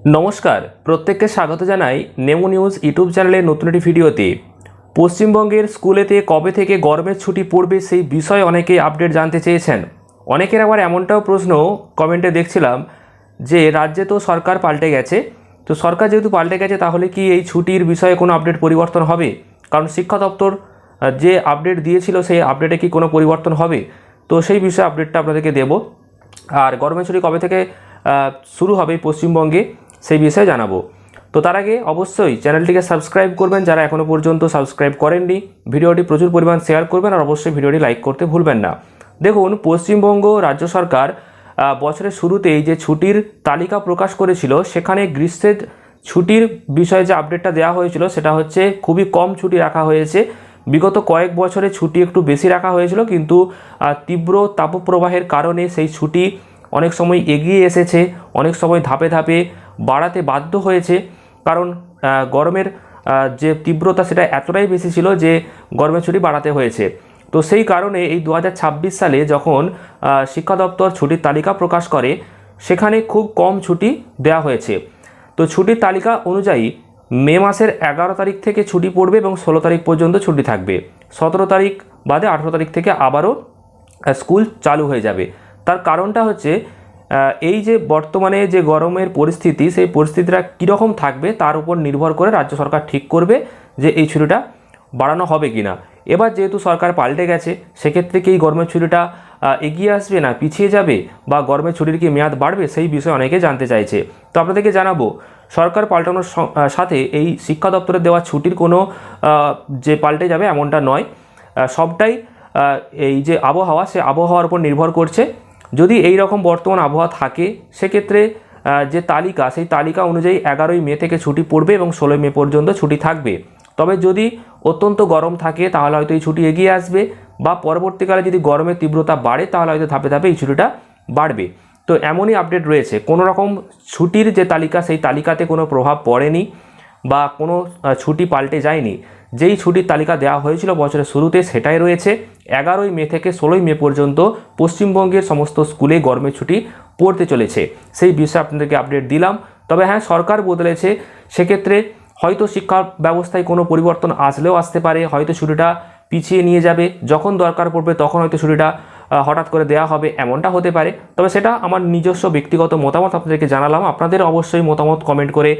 নমস্কার, প্রত্যেককে স্বাগত জানাই নেমো নিউজ ইউটিউব চ্যানেলের নতুন একটি ভিডিওতে। পশ্চিমবঙ্গের স্কুলেতে কবে থেকে গরমের ছুটি পড়বে সেই বিষয়ে অনেকেই আপডেট জানতে চেয়েছেন। অনেকের আবার এমনটাও প্রশ্ন কমেন্টে দেখছিলাম যে রাজ্যে তো সরকার পাল্টে গেছে, তো সরকার যেহেতু পাল্টে গেছে তাহলে কি এই ছুটির বিষয়ে কোনো আপডেট পরিবর্তন হবে? কারণ শিক্ষা দপ্তর যে আপডেট দিয়েছিল সেই আপডেটে কি কোনো পরিবর্তন হবে? তো সেই বিষয়ে আপডেটটা আপনাদেরকে দেব। আর গরমের ছুটি কবে থেকে শুরু হবে পশ্চিমবঙ্গে সেই বিষয়ে জানাবো। তো তার আগে অবশ্যই চ্যানেলটিকে সাবস্ক্রাইব করবেন যারা এখনও পর্যন্ত সাবস্ক্রাইব করেননি, ভিডিওটি প্রচুর পরিমাণ শেয়ার করবেন আর অবশ্যই ভিডিওটি লাইক করতে ভুলবেন না। দেখুন, পশ্চিমবঙ্গ রাজ্য সরকার বছরের শুরুতেই যে ছুটির তালিকা প্রকাশ করেছিল সেখানে গ্রীষ্মের ছুটির বিষয়ে যে আপডেটটা দেওয়া হয়েছিল সেটা হচ্ছে খুবই কম ছুটি রাখা হয়েছে। বিগত কয়েক বছরে ছুটি একটু বেশি রাখা হয়েছিল, কিন্তু তীব্র তাপপ্রবাহের কারণে সেই ছুটি অনেক সময় এগিয়ে এসেছে, অনেক সময় ধাপে ধাপে বাড়াতে বাধ্য হয়েছে। কারণ গরমের যে তীব্রতা সেটা এতটাই বেশি ছিল যে গরমের ছুটি বাড়াতে হয়েছে। তো সেই কারণে এই 2026 সালে যখন শিক্ষা দপ্তর ছুটির তালিকা প্রকাশ করে সেখানে খুব কম ছুটি দেওয়া হয়েছে। তো ছুটির তালিকা অনুযায়ী মে মাসের 11 তারিখ থেকে ছুটি পড়বে এবং 16 তারিখ পর্যন্ত ছুটি থাকবে। 17 তারিখ বাদে 18 তারিখ থেকে আবারও স্কুল চালু হয়ে যাবে। তার কারণটা হচ্ছে এই যে বর্তমানে যে গরমের পরিস্থিতি সেই পরিস্থিতিটা কীরকম থাকবে তার উপর নির্ভর করে রাজ্য সরকার ঠিক করবে যে এই ছুটিটা বাড়ানো হবে কি না। এবার যেহেতু সরকার পাল্টে গেছে সেক্ষেত্রে কি এই গরমের ছুটিটা এগিয়ে আসবে না পিছিয়ে যাবে, বা গরমের ছুটির কি মেয়াদ বাড়বে, সেই বিষয়ে অনেকে জানতে চাইছে। তো আপনাদেরকে জানাবো, সরকার পাল্টানোর সাথে এই শিক্ষা দপ্তরের দেওয়া ছুটির কোনো যে পাল্টে যাবে এমনটা নয়। সবটাই এই যে আবহাওয়া সে আবহাওয়ার উপর নির্ভর করছে। যদি এই রকম বর্তমান আবহাওয়া থাকে সেক্ষেত্রে যে তালিকা সেই তালিকা অনুযায়ী 11ই মে থেকে ছুটি পড়বে এবং 16ই মে পর্যন্ত ছুটি থাকবে। তবে যদি অত্যন্ত গরম থাকে তাহলে হয়তো এই ছুটি এগিয়ে আসবে, বা পরবর্তীকালে যদি গরমের তীব্রতা বাড়ে তাহলে হয়তো ধাপে ধাপে এই ছুটিটা বাড়বে। তো এমনই আপডেট রয়েছে, কোনো রকম ছুটির যে তালিকা সেই তালিকাতে কোনো প্রভাব পড়েনি বা কোনো ছুটি পাল্টে যায়নি। যেই ছুটির তালিকা দেওয়া হয়েছিল বছরের শুরুতে সেটাই রয়েছে। 11ই মে থেকে 16ই মে পর্যন্ত পশ্চিমবঙ্গের সমস্ত স্কুলে গরমের ছুটি পড়তে চলেছে। সেই বিষয়ে আপনাদেরকে আপডেট দিলাম। তবে হ্যাঁ, সরকার বদলেছে, সেক্ষেত্রে হয়তো শিক্ষা ব্যবস্থায় কোনো পরিবর্তন আসলেও আসতে পারে, হয়তো ছুটিটা পিছিয়ে নিয়ে যাবে, যখন দরকার পড়বে তখন হয়তো ছুটিটা হঠাৎ করে দেওয়া হবে, এমনটা হতে পারে। তবে সেটা আমার নিজস্ব ব্যক্তিগত মতামত আপনাদেরকে জানালাম। আপনাদের অবশ্যই মতামত কমেন্ট করে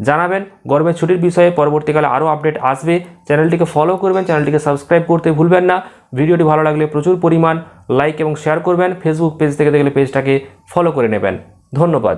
জানাবেন। গরমের ছুটির বিষয়ে পরবর্তীকালে আরও আপডেট আসবে। চ্যানেলটিকে ফলো করবেন, চ্যানেলটিকে সাবস্ক্রাইব করতে ভুলবেন না। ভিডিওটি ভালো লাগলে প্রচুর পরিমাণ লাইক এবং শেয়ার করবেন। ফেসবুক পেজ থেকে দেখলে পেজটাকে ফলো করে নেবেন। ধন্যবাদ।